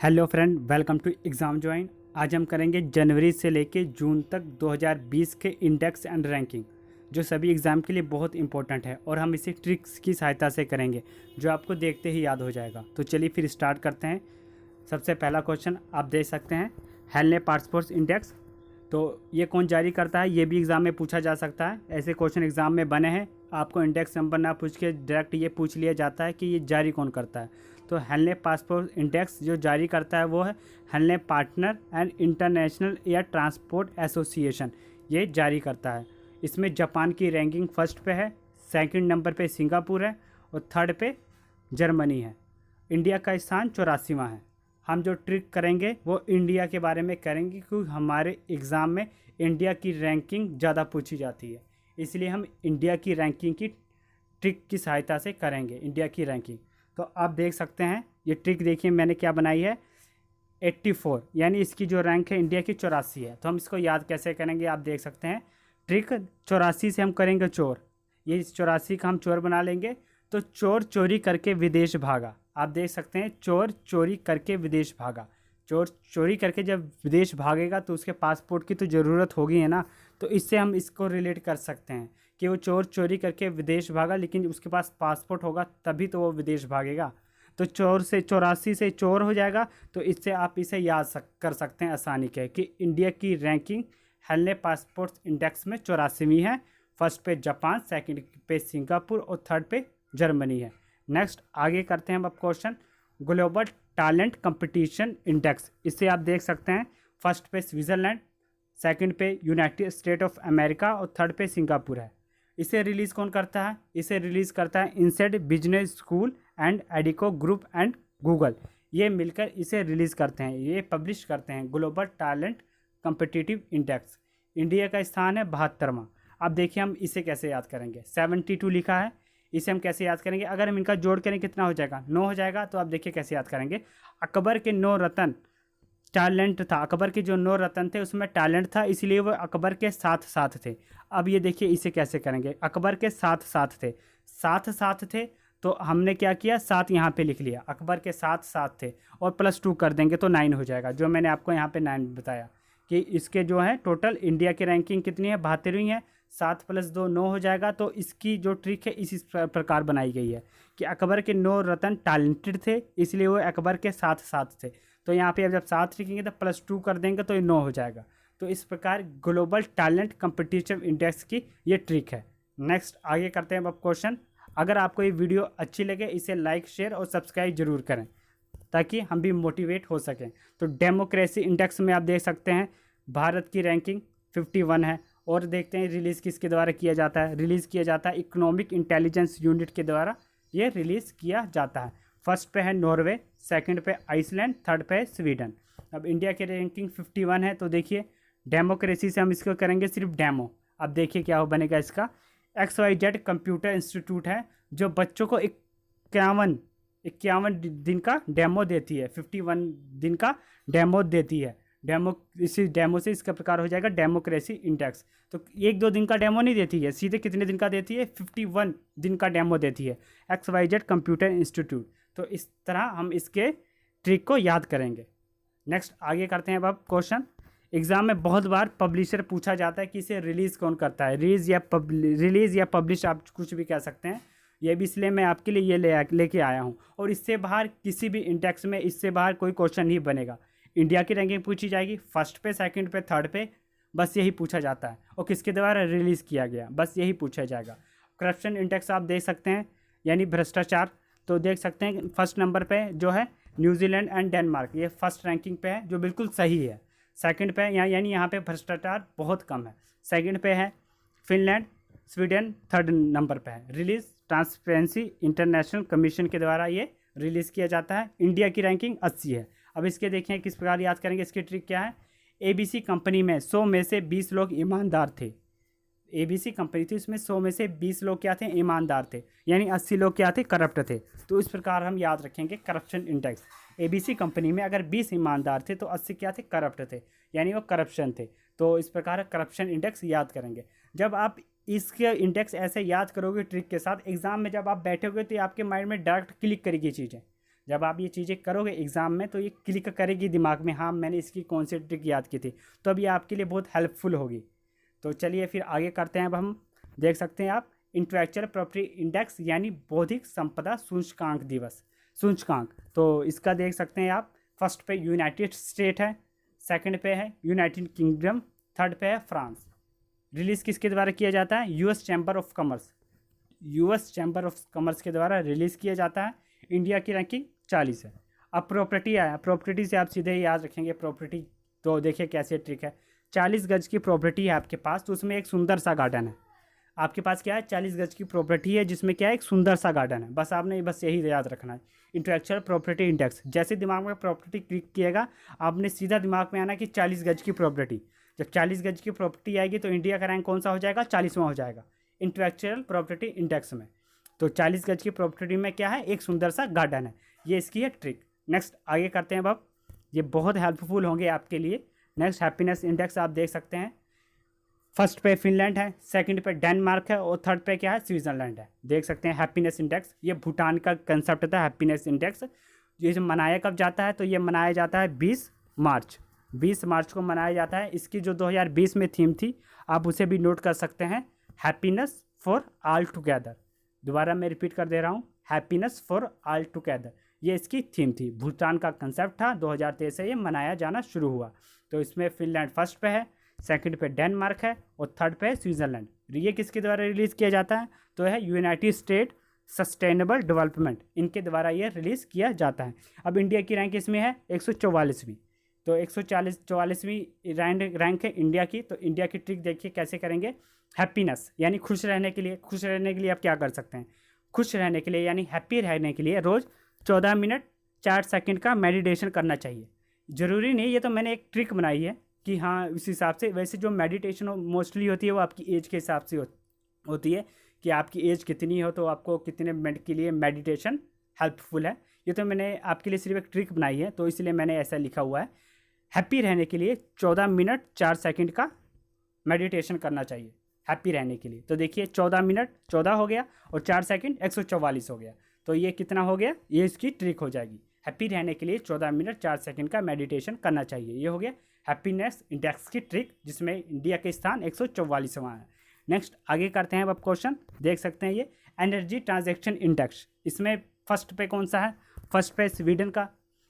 Hello friend, welcome to exam join. आज हम करेंगे जनवरी से लेके जून तक 2020 के इंडेक्स एंड रैंकिंग, जो सभी एग्ज़ाम के लिए बहुत इंपॉर्टेंट है और हम इसे ट्रिक्स की सहायता से करेंगे जो आपको देखते ही याद हो जाएगा। तो चलिए फिर स्टार्ट करते हैं। सबसे पहला क्वेश्चन आप देख सकते हैं, हेनले पासपोर्ट इंडेक्स। तो ये कौन जारी करता है, ये भी एग्ज़ाम में पूछा जा सकता है। ऐसे क्वेश्चन एग्ज़ाम में बने हैं, आपको इंडेक्स नंबर ना पूछ के डायरेक्ट ये पूछ लिया जाता है कि ये जारी कौन करता है। तो हेनले पासपोर्ट इंडेक्स जो जारी करता है वो है Henley partner and international air transport association, ये जारी करता है। इसमें जापान की रैंकिंग फर्स्ट पे है, सेकंड नंबर पे सिंगापुर है और थर्ड पे जर्मनी है। इंडिया का स्थान 84वां है। हम जो ट्रिक करेंगे वो इंडिया के बारे में करेंगे, क्योंकि हमारे एग्ज़ाम में इंडिया की रैंकिंग ज़्यादा पूछी जाती है, इसलिए हम इंडिया की रैंकिंग की ट्रिक की सहायता से करेंगे इंडिया की रैंकिंग। तो आप देख सकते हैं ये ट्रिक, देखिए मैंने क्या बनाई है, 84, यानी इसकी जो रैंक है इंडिया की 84 है। तो हम इसको याद कैसे करेंगे, आप देख सकते हैं ट्रिक 84 से हम करेंगे चोर, ये इस 84 का हम चोर बना लेंगे। तो चोर चोरी करके विदेश भागा, आप देख सकते हैं चोर चोरी करके विदेश भागा। चोर चोरी करके जब विदेश भागेगा तो उसके पासपोर्ट की तो ज़रूरत होगी है ना। तो इससे हम इसको रिलेट कर सकते हैं कि वो चोर चोरी करके विदेश भागा, लेकिन उसके पास पासपोर्ट होगा तभी तो वो विदेश भागेगा। तो चोर से 84 से चोर हो जाएगा। तो इससे आप इसे याद कर सकते हैं आसानी के कि इंडिया की रैंकिंग हेनले पासपोर्ट इंडेक्स में 84वीं है। फर्स्ट पे जापान, सेकंड पे सिंगापुर और थर्ड पे जर्मनी है। नेक्स्ट आगे करते हैं हम अब question, global talent competition index. इससे आप देख सकते हैं फर्स्ट पे स्विट्ज़रलैंड, सेकंड पे यूनाइटेड स्टेट ऑफ अमेरिका और थर्ड पे सिंगापुर है। इसे रिलीज़ कौन करता है, इसे रिलीज़ करता है INSEAD business school and Adecco group and Google, ये मिलकर इसे रिलीज़ करते हैं, ये पब्लिश करते हैं global talent competitive index. India का स्थान है 72वां। अब देखिए हम इसे कैसे याद करेंगे, 72 लिखा है, इसे हम कैसे याद करेंगे, अगर हम इनका जोड़ करें कितना हो जाएगा, 9 हो जाएगा। तो आप देखिए कैसे याद करेंगे, अकबर के 9 रतन टैलेंट था, अकबर के जो 9 रतन थे उसमें टैलेंट था, इसलिए वो अकबर के साथ साथ थे। अब ये देखिए इसे कैसे करेंगे, अकबर के साथ साथ थे, साथ साथ थे, तो हमने क्या किया, 7 यहाँ पे लिख लिया, अकबर के साथ साथ थे और +2 कर देंगे तो 9 हो जाएगा, जो मैंने आपको यहाँ पे 9 बताया कि इसके जो है टोटल इंडिया की रैंकिंग कितनी है, 72वीं है, 7 + 2 9 हो जाएगा। तो इसकी जो ट्रिक है इसी प्रकार बनाई गई है कि अकबर के 9 रतन टैलेंटेड थे, इसलिए वो अकबर के साथ साथ थे। तो यहाँ पे अब जब 7 लिखेंगे तो +2 कर देंगे तो ये 9 हो जाएगा। तो इस प्रकार ग्लोबल टैलेंट कंपटीशन इंडेक्स की ये ट्रिक है। नेक्स्ट आगे करते हैं अब क्वेश्चन। अगर आपको ये वीडियो अच्छी लगे इसे लाइक, शेयर और सब्सक्राइब जरूर करें ताकि हम भी मोटिवेट हो सकें। तो डेमोक्रेसी इंडेक्स में आप देख सकते हैं भारत की रैंकिंग 51 है। और देखते हैं रिलीज़ किसके द्वारा किया जाता है, रिलीज़ किया जाता है इकोनॉमिक इंटेलिजेंस यूनिट के द्वारा ये रिलीज़ किया जाता है। फर्स्ट पे है नॉर्वे, सेकंड पे आइसलैंड, थर्ड पे है स्वीडन। अब इंडिया की रैंकिंग 51 है। तो देखिए डेमोक्रेसी से हम इसको करेंगे सिर्फ डेमो। अब देखिए क्या बनेगा इसका, XYZ कंप्यूटर इंस्टीट्यूट है जो बच्चों को 51 दिन का डेमो देती है, 51 दिन का डेमो देती है। इसी डेमो से इसका प्रकार हो जाएगा डेमोक्रेसी इंडेक्स। तो 1-2 दिन का डेमो नहीं देती है, सीधे कितने दिन का देती है, 51 दिन का डेमो देती है XYZ कंप्यूटर इंस्टीट्यूट। तो इस तरह हम इसके ट्रिक को याद करेंगे। नेक्स्ट आगे करते हैं अब क्वेश्चन। एग्ज़ाम में बहुत बार पब्लिशर पूछा जाता है कि इसे रिलीज़ कौन करता है, रिलीज़ या पब्लिश आप कुछ भी कह सकते हैं। ये भी इसलिए मैं आपके लिए ये लेके आया हूँ। और इससे बाहर किसी भी इंडेक्स में इससे बाहर कोई क्वेश्चन नहीं बनेगा। इंडिया की रैंकिंग पूछी जाएगी फर्स्ट पे, सेकंड पे, थर्ड पे, बस यही पूछा जाता है। और किसके द्वारा रिलीज़ किया गया, बस यही पूछा जाएगा। करप्शन इंडेक्स आप देख सकते हैं, यानी भ्रष्टाचार। तो देख सकते हैं फर्स्ट नंबर पे जो है न्यूजीलैंड एंड डेनमार्क, ये फर्स्ट रैंकिंग पे है, जो बिल्कुल सही है। सेकंड पे यानी यहाँ पे भ्रष्टाचार बहुत कम है। सेकंड पे है फिनलैंड, स्वीडन थर्ड नंबर पे है। रिलीज़ ट्रांसपेरेंसी इंटरनेशनल कमीशन के द्वारा ये रिलीज़ किया जाता है। इंडिया की रैंकिंग 80 है। अब इसके देखें किस प्रकार याद करेंगे, इसकी ट्रिक क्या है, ABC कंपनी में 100 में से 20 लोग ईमानदार थे। ABC कंपनी थी, उसमें 100 में से 20 लोग क्या थे, ईमानदार थे, यानी 80 लोग क्या थे, करप्ट थे। तो इस प्रकार हम याद रखेंगे करप्शन इंडेक्स। ABC कंपनी में अगर 20 ईमानदार थे तो 80 क्या थे, करप्ट थे, यानी वो करप्शन थे। तो इस प्रकार करप्शन इंडेक्स याद करेंगे। जब आप इसके इंडेक्स ऐसे याद करोगे ट्रिक के साथ, एग्जाम में जब आप बैठोगे तो आपके माइंड में डायरेक्ट क्लिक करेगी चीज़ें। जब आप ये चीज़ें करोगे एग्ज़ाम में तो ये क्लिक करेगी दिमाग में, हाँ मैंने इसकी कौन सी ट्रिक याद की थी, तो अब ये आपके लिए बहुत हेल्पफुल होगी। तो चलिए फिर आगे करते हैं। अब हम देख सकते हैं आप इंटेलेक्चुअल प्रॉपर्टी इंडेक्स यानी बौद्धिक संपदा सूचकांक दिवस, सूचकांक। तो इसका देख सकते हैं आप, फर्स्ट पे यूनाइटेड स्टेट है, सेकंड पे है यूनाइटेड किंगडम, थर्ड पे है फ्रांस। रिलीज़ किसके द्वारा किया जाता है? US chamber of commerce, US chamber of commerce के द्वारा रिलीज़ किया जाता है। इंडिया की रैंकिंग 40 है। अब प्रॉपर्टी आया, प्रॉपर्टी से आप सीधे ही याद रखेंगे प्रॉपर्टी। तो देखिए कैसे ट्रिक है, 40 गज की प्रॉपर्टी है आपके पास, तो उसमें एक सुंदर सा गार्डन है। आपके पास क्या है? 40 गज की प्रॉपर्टी है जिसमें क्या है? एक सुंदर सा गार्डन है। बस आपने बस यही याद रखना है, इंटेलेक्चुअल प्रॉपर्टी इंडेक्स। जैसे दिमाग में प्रॉपर्टी क्लिक किएगा, आपने सीधा दिमाग में आना कि 40 गज की प्रॉपर्टी। जब 40 गज की प्रॉपर्टी आएगी तो इंडिया का रैंक कौन सा हो जाएगा? 40वां हो जाएगा इंटेलेक्चुअल प्रॉपर्टी इंडेक्स में। तो 40 गज की प्रॉपर्टी में क्या है? एक सुंदर सा गार्डन है। ये इसकी है ट्रिक। नेक्स्ट आगे करते हैं अब, ये बहुत हेल्पफुल होंगे आपके लिए। नेक्स्ट हैप्पीनेस इंडेक्स आप देख सकते हैं, फर्स्ट पे फिनलैंड है, सेकंड पे डेनमार्क है और थर्ड पे क्या है? स्विट्ज़रलैंड है। देख सकते हैं हैप्पीनेस इंडेक्स, ये भूटान का कंसेप्ट था हैप्पीनेस इंडेक्स। ये जो मनाया कब जाता है? तो ये मनाया जाता है 20 मार्च, 20 मार्च को मनाया जाता है। इसकी जो 2020 में थीम थी, आप उसे भी नोट कर सकते हैं, हैप्पीनेस फॉर ऑल टुगेदर। दोबारा मैं रिपीट कर दे रहा हूँ, हैप्पीनेस फॉर ऑल टुगेदर, ये इसकी थीम थी। भूटान का कंसेप्ट था, 2023 से ये मनाया जाना शुरू हुआ। तो इसमें फिनलैंड फर्स्ट पे है, सेकंड पे डेनमार्क है और थर्ड पे है स्विट्ज़रलैंड। ये किसके द्वारा रिलीज़ किया जाता है? तो है यूनाइटेड स्टेट सस्टेनेबल डेवलपमेंट, इनके द्वारा ये रिलीज़ किया जाता है। अब इंडिया की रैंक इसमें है 144वीं, तो 144वीं रैंक है इंडिया की। तो इंडिया की ट्रिक देखिए कैसे करेंगे। हैप्पीनेस यानी खुश रहने के लिए, खुश रहने के लिए आप क्या कर सकते हैं? खुश रहने के लिए यानी हैप्पी रहने के लिए रोज़ 14 मिनट 4 सेकंड का मेडिटेशन करना चाहिए। ज़रूरी नहीं, ये तो मैंने एक ट्रिक बनाई है कि हाँ उस हिसाब से। वैसे जो मेडिटेशन मोस्टली होती है वो आपकी एज के हिसाब से होती है कि आपकी एज कितनी हो तो आपको कितने मिनट के लिए मेडिटेशन हेल्पफुल है। ये तो मैंने आपके लिए सिर्फ एक ट्रिक बनाई है, तो इसलिए मैंने ऐसा लिखा हुआ है, हैप्पी रहने के लिए 14 मिनट 4 सेकंड का मेडिटेशन करना चाहिए हैप्पी रहने के लिए। तो देखिए 14 मिनट 14 हो गया और 4 सेकंड 144 हो गया। तो ये कितना हो गया? ये इसकी ट्रिक हो जाएगी। हैप्पी रहने के लिए 14 मिनट 4 सेकंड का मेडिटेशन करना चाहिए। ये हो गया हैप्पीनेस इंडेक्स की ट्रिक, जिसमें इंडिया के स्थान 144वां है। नेक्स्ट आगे करते हैं अब क्वेश्चन, देख सकते हैं ये एनर्जी ट्रांजैक्शन इंडेक्स। इसमें फर्स्ट पे कौन सा है? फर्स्ट पे स्वीडन का,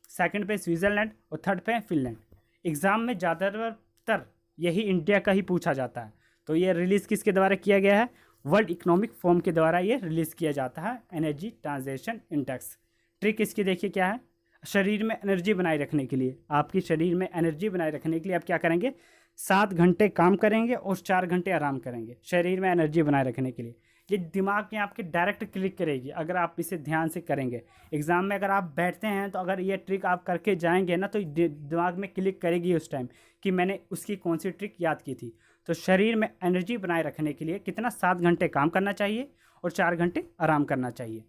सेकंड पे स्विट्ज़रलैंड और थर्ड पे फिनलैंड। एग्ज़ाम में ज़्यादातर यही इंडिया का ही पूछा जाता है। तो ये रिलीज़ किसके द्वारा किया गया है? वर्ल्ड इकोनॉमिक फोरम के द्वारा ये रिलीज़ किया जाता है एनर्जी ट्रांजैक्शन इंडेक्स। ट्रिक इसकी देखिए क्या है, शरीर में एनर्जी बनाए रखने के लिए, आपकी शरीर में एनर्जी बनाए रखने के लिए आप क्या करेंगे? 7 घंटे काम करेंगे और 4 घंटे आराम करेंगे, शरीर में एनर्जी बनाए रखने के लिए। ये दिमाग में आपके डायरेक्ट क्लिक करेगी अगर आप इसे ध्यान से करेंगे। एग्ज़ाम में अगर आप बैठते हैं तो अगर ये ट्रिक आप करके जाएंगे ना, तो दिमाग में क्लिक करेगी उस टाइम कि मैंने उसकी कौन सी ट्रिक याद की थी। तो शरीर में एनर्जी बनाए रखने के लिए कितना? 7 घंटे काम करना चाहिए और 4 घंटे आराम करना चाहिए।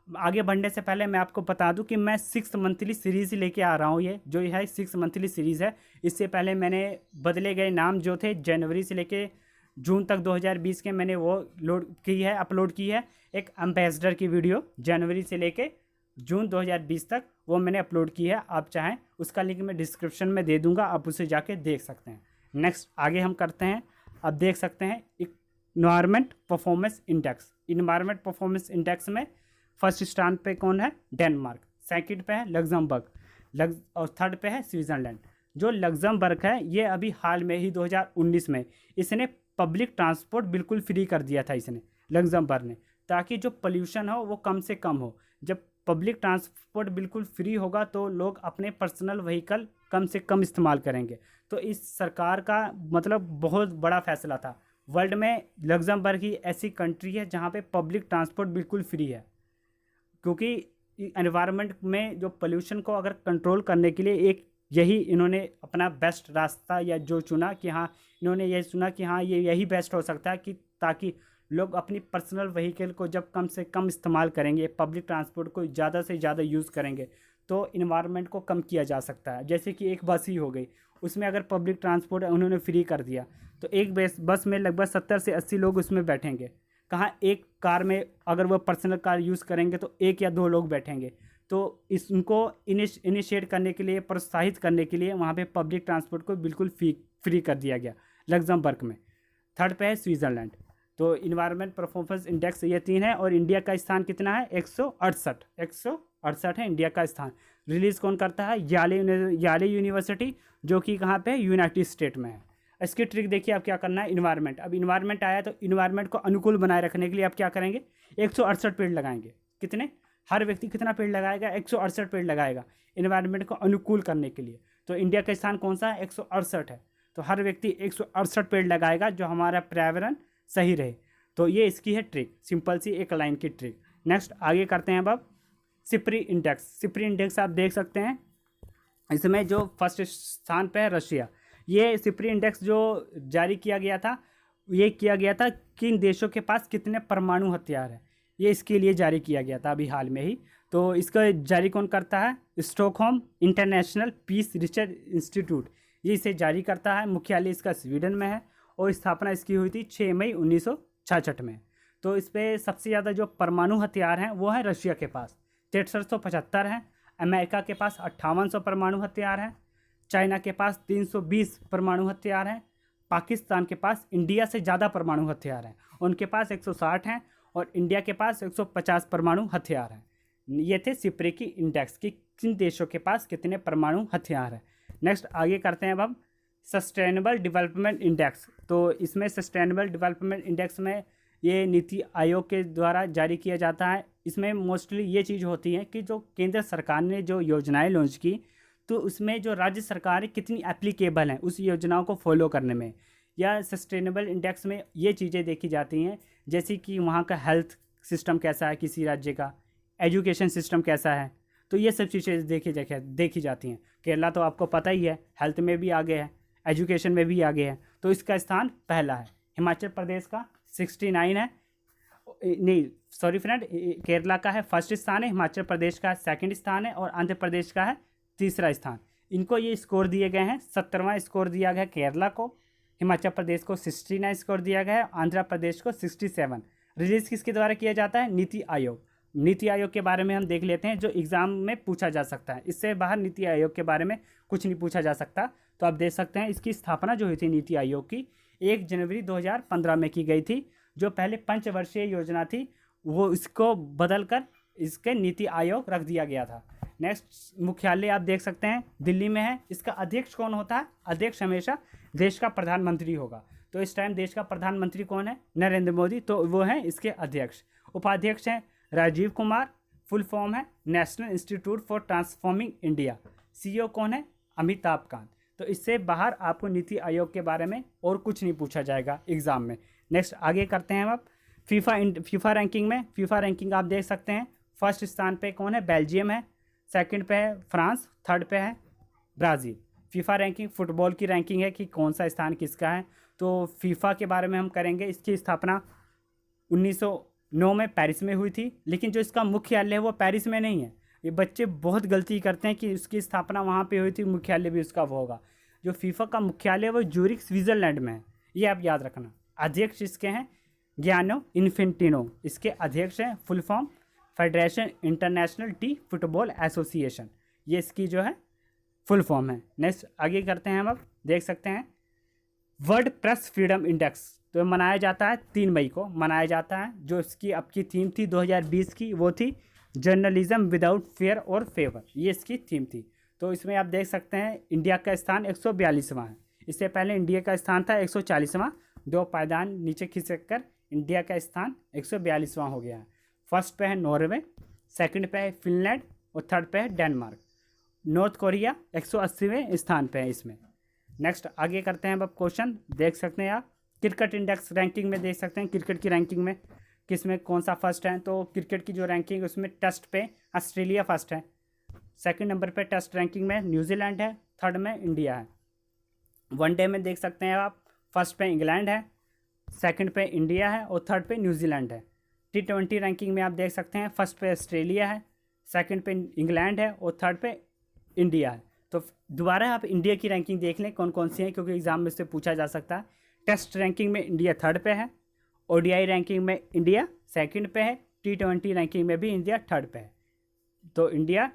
आगे बढ़ने से पहले मैं आपको बता दूं कि मैं 6 मंथली सीरीज़ लेके आ रहा हूं। ये जो है 6 मंथली सीरीज़ है। इससे पहले मैंने बदले गए नाम जो थे जनवरी से लेके जून तक 2020 के, मैंने वो अपलोड की है। एक एम्बेसडर की वीडियो जनवरी से लेके जून 2020 तक वो मैंने अपलोड की है। आप चाहें उसका लिंक मैं डिस्क्रिप्शन में दे दूँगा, आप उसे जाके देख सकते हैं। नेक्स्ट आगे हम करते हैं। अब देख सकते हैं environment performance index. Environment performance index में फर्स्ट स्थान पे कौन है? डेनमार्क, सेकंड पे है लग्जमबर्ग और थर्ड पे है स्विट्ज़रलैंड। जो लग्जमबर्ग है ये अभी हाल में ही 2019 में इसने पब्लिक ट्रांसपोर्ट बिल्कुल फ्री कर दिया था इसने, लग्जमबर्ग ने, ताकि जो पोल्यूशन हो वो कम से कम हो। जब पब्लिक ट्रांसपोर्ट बिल्कुल फ्री होगा तो लोग अपने पर्सनल व्हीकल कम से कम इस्तेमाल करेंगे। तो इस सरकार का मतलब बहुत बड़ा फैसला था। वर्ल्ड में लग्जमबर्ग ही ऐसी कंट्री है जहाँ पे पब्लिक ट्रांसपोर्ट बिल्कुल फ्री है, क्योंकि एनवायरनमेंट में जो पोल्यूशन को अगर कंट्रोल करने के लिए एक यही इन्होंने अपना बेस्ट रास्ता या जो चुना कि हाँ, इन्होंने ये चुना कि हाँ ये यही बेस्ट हो सकता है कि ताकि लोग अपनी पर्सनल व्हीकल को जब कम से कम इस्तेमाल करेंगे, पब्लिक ट्रांसपोर्ट को ज़्यादा से ज़्यादा यूज़ करेंगे तो इन्वायरमेंट को कम किया जा सकता है। जैसे कि एक बस ही हो गई, उसमें अगर पब्लिक ट्रांसपोर्ट उन्होंने फ्री कर दिया तो एक बस में लगभग 70 से 80 लोग उसमें बैठेंगे। कहाँ एक कार में अगर वो पर्सनल कार यूज़ करेंगे तो 1 या 2 लोग बैठेंगे। तो इनको इनिशिएट करने के लिए, प्रोत्साहित करने के लिए वहाँ पे पब्लिक ट्रांसपोर्ट को बिल्कुल फ्री कर दिया गया लग्जमबर्ग में। थर्ड पे है स्विट्ज़रलैंड। तो इन्वायरमेंट परफॉर्मेंस इंडेक्स ये 3 है। और इंडिया का स्थान कितना है? 168 है इंडिया का स्थान। रिलीज़ कौन करता है? याले यूनिवर्सिटी, जो कि कहाँ पे है? यूनाइटेड स्टेट में है। इसकी ट्रिक देखिए, आप क्या करना है, इन्वायरमेंट। अब इन्वायरमेंट आया तो इन्वायरमेंट को अनुकूल बनाए रखने के लिए आप क्या करेंगे? 168 पेड़ लगाएंगे। कितने? हर व्यक्ति कितना पेड़ लगाएगा? 168 पेड़ लगाएगा इन्वायरमेंट को अनुकूल करने के लिए। तो इंडिया का स्थान कौन सा है? 168 है। तो हर व्यक्ति 168 पेड़ लगाएगा जो हमारा पर्यावरण सही रहे। तो ये इसकी है ट्रिक, सिंपल सी एक लाइन की ट्रिक। नेक्स्ट आगे करते हैं अब सिप्री इंडेक्स। सिप्री इंडेक्स आप देख सकते हैं, इसमें जो फर्स्ट स्थान पे है रशिया। ये सिप्री इंडेक्स जो जारी किया गया था, ये किया गया था किन देशों के पास कितने परमाणु हथियार हैं, ये इसके लिए जारी किया गया था अभी हाल में ही। तो इसका जारी कौन करता है? Stockholm international peace research institute, ये इसे जारी करता है। मुख्यालय इसका स्वीडन में है और स्थापना इसकी हुई थी 6 मई 1966 में। तो इस पर सबसे ज़्यादा जो परमाणु हथियार हैं वो है रशिया के पास 6375 हैं, अमेरिका के पास 5800 परमाणु हथियार हैं, चाइना के पास 320 परमाणु हथियार हैं, पाकिस्तान के पास इंडिया से ज़्यादा परमाणु हथियार हैं, उनके पास 160 हैं, और इंडिया के पास 150 परमाणु हथियार हैं। ये थे सिप्री की इंडेक्स की किन देशों के पास कितने परमाणु हथियार हैं। नेक्स्ट आगे करते हैं अब हम सस्टेनेबल डेवलपमेंट इंडेक्स। तो इसमें सस्टेनेबल डेवलपमेंट इंडेक्स में ये नीति आयोग के द्वारा जारी किया जाता है। इसमें मोस्टली ये चीज़ होती है कि जो केंद्र सरकार ने जो योजनाएं लॉन्च की, तो उसमें जो राज्य सरकारें कितनी एप्लीकेबल हैं उस योजनाओं को फॉलो करने में। या सस्टेनेबल इंडेक्स में ये चीज़ें देखी जाती हैं, जैसे कि वहाँ का हेल्थ सिस्टम कैसा है किसी राज्य का, एजुकेशन सिस्टम कैसा है। तो ये सब चीज़ें देखी जाती हैं। केरला तो आपको पता ही है, हेल्थ में भी आगे है, एजुकेशन में भी आगे है, तो इसका स्थान पहला है। हिमाचल प्रदेश का 69 है, नहीं सॉरी फ्रेंड, केरला का है फर्स्ट स्थान है, हिमाचल प्रदेश का सेकंड स्थान है, और आंध्र प्रदेश का है तीसरा स्थान। इनको ये स्कोर दिए गए हैं। 17वां स्कोर दिया गया केरला को, हिमाचल प्रदेश को 69 स्कोर दिया गया है, आंध्र प्रदेश को 67। रिलीज़ किसके द्वारा किया जाता है? नीति आयोग। नीति आयोग के बारे में हम देख लेते हैं, जो एग्ज़ाम में पूछा जा सकता है। इससे बाहर नीति आयोग के बारे में कुछ नहीं पूछा जा सकता। तो आप देख सकते हैं इसकी स्थापना जो हुई थी नीति आयोग की 1 जनवरी 2015 में की गई थी। जो पहले पंचवर्षीय योजना थी वो इसको बदल कर इसके नीति आयोग रख दिया गया था। नेक्स्ट मुख्यालय आप देख सकते हैं दिल्ली में है। इसका अध्यक्ष कौन होता है? अध्यक्ष हमेशा देश का प्रधानमंत्री होगा। तो इस टाइम देश का प्रधानमंत्री कौन है? नरेंद्र मोदी। तो वो हैं इसके अध्यक्ष। उपाध्यक्ष हैं राजीव कुमार, फुल फॉर्म है national institute for transforming India. CEO कौन है? अमिताभ कांत। तो इससे बाहर आपको नीति आयोग के बारे में और कुछ नहीं पूछा जाएगा एग्जाम में। नेक्स्ट आगे करते हैं आप फीफा रैंकिंग में। फीफा रैंकिंग आप देख सकते हैं, फर्स्ट स्थान पे कौन है? बेल्जियम है, सेकंड पे है फ्रांस, थर्ड पे है ब्राज़ील। फीफा रैंकिंग फुटबॉल की रैंकिंग है कि कौन सा स्थान किसका है। तो फीफा के बारे में हम करेंगे। इसकी स्थापना 1909 में पेरिस में हुई थी, लेकिन जो इसका मुख्यालय है वो पेरिस में नहीं है। ये बच्चे बहुत गलती करते हैं कि उसकी स्थापना वहाँ पे हुई थी, मुख्यालय भी उसका वो होगा। जो फीफा का मुख्यालय है वो ज्यूरिख स्विट्ज़रलैंड में है, ये आप याद रखना। अध्यक्ष इसके हैं गियानो इन्फेंटिनो, इसके अध्यक्ष हैं। Full form federation international T football association, ये इसकी जो है फुल फॉर्म है। नेक्स्ट आगे करते हैं हम। अब देख सकते हैं वर्ल्ड प्रेस फ्रीडम इंडेक्स। तो मनाया जाता है 3 मई को मनाया जाता है। जो इसकी अब की थीम थी 2020 की, वो थी जर्नलिज्म विदाउट फेयर और फेवर, ये इसकी थीम थी। तो इसमें आप देख सकते हैं इंडिया का स्थान 142वां है। इससे पहले इंडिया का स्थान था 140वां। 2 पायदान नीचे खिसक कर इंडिया का स्थान 142वां हो गया है। फर्स्ट पे है नॉर्वे, सेकंड पे है फिनलैंड, और थर्ड पे है डेनमार्क। नॉर्थ कोरिया 180वें स्थान पे है इसमें। नेक्स्ट आगे करते हैं अब क्वेश्चन। देख सकते हैं आप क्रिकेट इंडेक्स रैंकिंग में देख सकते हैं क्रिकेट की रैंकिंग में किस में कौन सा फर्स्ट है। तो क्रिकेट की जो रैंकिंग है उसमें टेस्ट पे ऑस्ट्रेलिया फर्स्ट है, सेकंड नंबर पे टेस्ट रैंकिंग में न्यूजीलैंड है, थर्ड में इंडिया है। वनडे में देख सकते हैं आप फर्स्ट पे इंग्लैंड है, सेकंड पे इंडिया है, और थर्ड पे न्यूजीलैंड है। T20 रैंकिंग में आप देख सकते हैं फर्स्ट पे ऑस्ट्रेलिया है, सेकंड पे इंग्लैंड है, और थर्ड पे इंडिया है। तो दोबारा आप इंडिया की रैंकिंग देख लें कौन कौन सी है, क्योंकि एग्जाम में से पूछा जा सकता है। टेस्ट रैंकिंग में इंडिया थर्ड पे है, ODI रैंकिंग में इंडिया सेकंड पे है, T20 रैंकिंग में भी इंडिया थर्ड पे है। तो इंडिया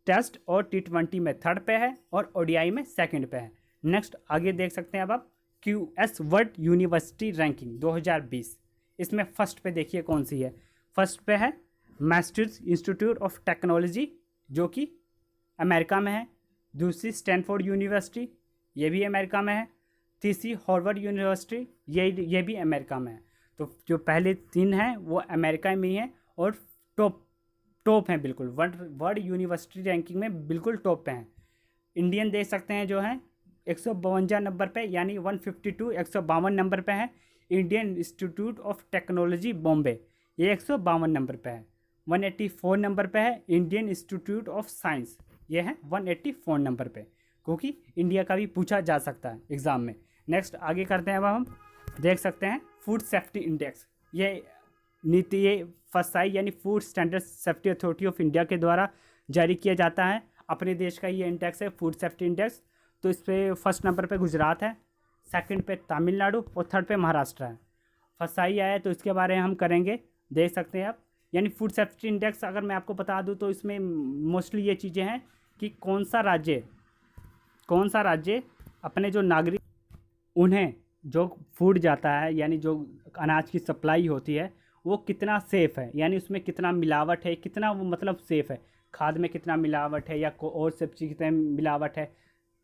टेस्ट और T20 में थर्ड पे है और ODI में सेकंड पे है। नेक्स्ट आगे देख सकते हैं अब आप QS वर्ल्ड यूनिवर्सिटी रैंकिंग 2020। इसमें फर्स्ट पे देखिए कौन सी है। फर्स्ट पे है मैसाचुसेट्स इंस्टीट्यूट ऑफ टेक्नोलॉजी जो कि अमेरिका में है। दूसरी स्टैनफोर्ड यूनिवर्सिटी, ये भी अमेरिका में है। तीसरी हार्वर्ड यूनिवर्सिटी, ये भी अमेरिका में है। तो जो पहले तीन हैं वो अमेरिका में ही हैं और टॉप हैं, बिल्कुल वर्ल्ड यूनिवर्सिटी रैंकिंग में बिल्कुल टॉप पे हैं। इंडियन देख सकते हैं जो है 152 नंबर पे, यानी 152 152 नंबर पे है। Indian institute of technology Bombay, ये 152 नंबर पे है। 184 नंबर पे है इंडियन इंस्टीट्यूट ऑफ साइंस, ये है 184 नंबर पे, क्योंकि इंडिया का भी पूछा जा सकता है एग्ज़ाम में। नेक्स्ट आगे करते हैं। अब हम देख सकते हैं फूड सेफ्टी इंडेक्स, ये नीति ये FSSAI यानी food standard safety authority of India के द्वारा जारी किया जाता है। अपने देश का ये इंडेक्स है फूड सेफ्टी इंडेक्स। तो इस पर फर्स्ट नंबर पे गुजरात है, सेकंड पे तमिलनाडु और थर्ड पे महाराष्ट्र है। FSSAI आया तो इसके बारे में हम करेंगे, देख सकते हैं आप। यानी फूड सेफ्टी इंडेक्स अगर मैं आपको बता दूं तो इसमें मोस्टली ये चीज़ें हैं कि कौन सा राज्य अपने जो नागरिक उन्हें जो फूड जाता है यानी जो अनाज की सप्लाई होती है वो कितना सेफ़ है, यानी उसमें कितना मिलावट है, कितना वो मतलब सेफ़ है, खाद में कितना मिलावट है या और सब चीज़ कितने मिलावट है,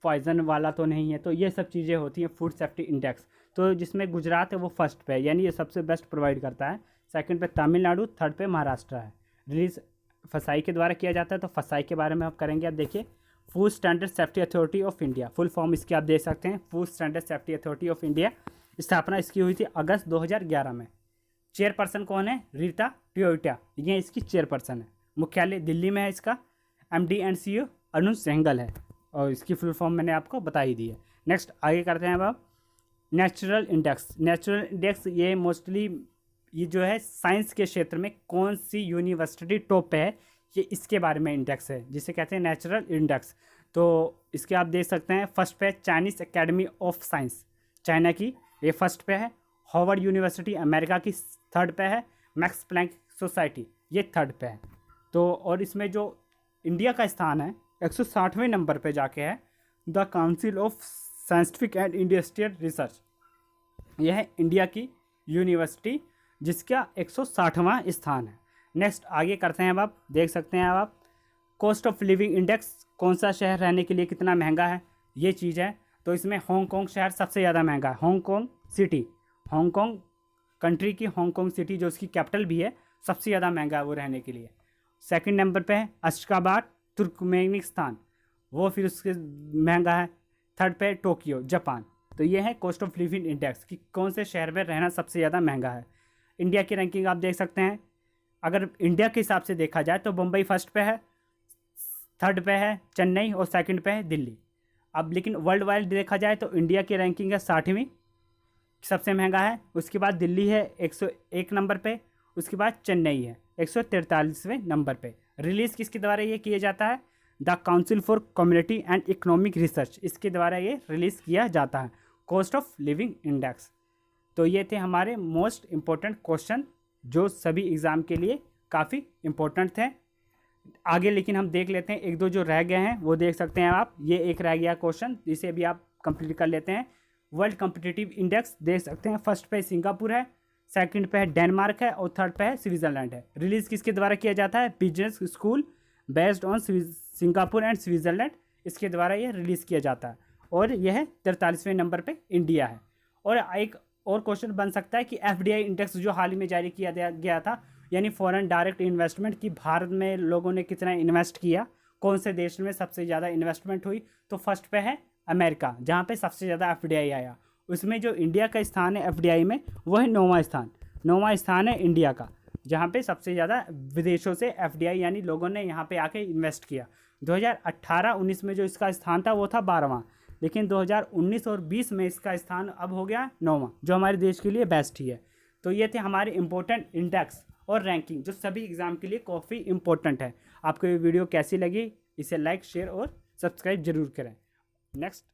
पॉइजन वाला तो नहीं है। तो ये सब चीज़ें होती हैं फूड सेफ्टी इंडेक्स। तो जिसमें गुजरात है वो फर्स्ट पे है, यानी ये सबसे बेस्ट प्रोवाइड करता है। सेकंड पे तमिलनाडु, थर्ड पे महाराष्ट्र है। रिलीज FSSAI के द्वारा किया जाता है। तो FSSAI के बारे में आप करेंगे। आप देखिए food standard safety authority of India, full form इसकी आप देख सकते हैं, food standard safety authority of India. स्थापना इसकी हुई थी अगस्त 2011 में। चेयरपर्सन कौन है? रीता टियोटा, ये इसकी चेयरपर्सन है। मुख्यालय दिल्ली में है इसका। MD एंड CEO अनुज सहगल है और इसकी फुल फॉर्म मैंने आपको बता ही दी है। नेक्स्ट आगे करते हैं अब आप नेचुरल इंडेक्स ये मोस्टली ये जो है साइंस के क्षेत्र में कौन सी यूनिवर्सिटी टॉप पे है, ये इसके बारे में इंडेक्स है जिसे कहते हैं नेचुरल इंडेक्स। तो इसके आप देख सकते हैं फर्स्ट पे Chinese academy of science, China की, ये फर्स्ट पे है। हार्वर्ड यूनिवर्सिटी अमेरिका की थर्ड पे है। मैक्स प्लैंक सोसाइटी ये थर्ड पे है। तो और इसमें जो इंडिया का स्थान है 160वें नंबर पे जाके है the council of scientific and industrial research, यह है इंडिया की यूनिवर्सिटी जिसका 160वां स्थान है। नेक्स्ट आगे करते हैं। अब आप देख सकते हैं, अब आप कॉस्ट ऑफ लिविंग इंडेक्स, कौन सा शहर रहने के लिए कितना महंगा है, ये चीज़ है। तो इसमें हांगकांग शहर सबसे ज़्यादा महंगा है। हांगकांग कंट्री की हांगकांग सिटी जो उसकी कैपिटल भी है सबसे ज़्यादा महंगा है वो रहने के लिए। सेकंड नंबर पे है अशकाबाद तुर्कमेनिस्तान, वो फिर उसके महंगा है। थर्ड पे टोक्यो जापान। तो ये है कॉस्ट ऑफ लिविंग इंडेक्स कि कौन से शहर में रहना सबसे ज़्यादा महंगा है। इंडिया की रैंकिंग आप देख सकते हैं। अगर इंडिया के हिसाब से देखा जाए तो मुंबई फर्स्ट पे है, थर्ड पे है चेन्नई और सेकंड पे है दिल्ली। अब लेकिन वर्ल्ड वाइड देखा जाए तो इंडिया की रैंकिंग है 60वीं, सबसे महंगा है। उसके बाद दिल्ली है 101 नंबर पे, उसके बाद चेन्नई है 143वें नंबर पे। रिलीज़ किसके द्वारा ये किया जाता है? The council for community and economic research, इसके द्वारा ये रिलीज़ किया जाता है कॉस्ट ऑफ लिविंग इंडेक्स। तो ये थे हमारे मोस्ट इम्पोर्टेंट क्वेश्चन जो सभी एग्ज़ाम के लिए काफ़ी इम्पोर्टेंट थे। आगे लेकिन हम देख लेते हैं एक दो जो रह गए हैं वो देख सकते हैं आप। ये एक रह गया क्वेश्चन, इसे भी आप कंप्लीट कर लेते हैं। वर्ल्ड कॉम्पिटिटिव इंडेक्स देख सकते हैं, फर्स्ट पे सिंगापुर है, सेकंड पे है डेनमार्क है और थर्ड पे है स्विट्ज़रलैंड है। रिलीज़ किसके द्वारा किया जाता है? Business school based on Singapore and Switzerland, इसके द्वारा ये रिलीज़ किया जाता है। और यह है 43वें नंबर पे इंडिया है। और एक और क्वेश्चन बन सकता है कि FDI इंडेक्स जो हाल ही में जारी किया गया था, यानी फॉरेन डायरेक्ट इन्वेस्टमेंट, कि भारत में लोगों ने कितना इन्वेस्ट किया, कौन से देश में सबसे ज़्यादा इन्वेस्टमेंट हुई। तो फर्स्ट पे है अमेरिका जहाँ पे सबसे ज़्यादा FDI आया। उसमें जो इंडिया का स्थान है FDI में वो है 9वां स्थान है इंडिया का, जहाँ पे सबसे ज़्यादा विदेशों से FDI यानी लोगों ने यहाँ पे आके इन्वेस्ट किया। 2018-19 में जो इसका स्थान था वो था 12वां, लेकिन 2019 और 20 में इसका स्थान अब हो गया 9वां, जो हमारे देश के लिए बेस्ट ही है। तो ये थे हमारे इम्पोर्टेंट इंडेक्स और रैंकिंग जो सभी एग्ज़ाम के लिए काफ़ी इंपॉर्टेंट है। आपको ये वीडियो कैसी लगी, इसे लाइक शेयर और सब्सक्राइब जरूर करें। नेक्स्ट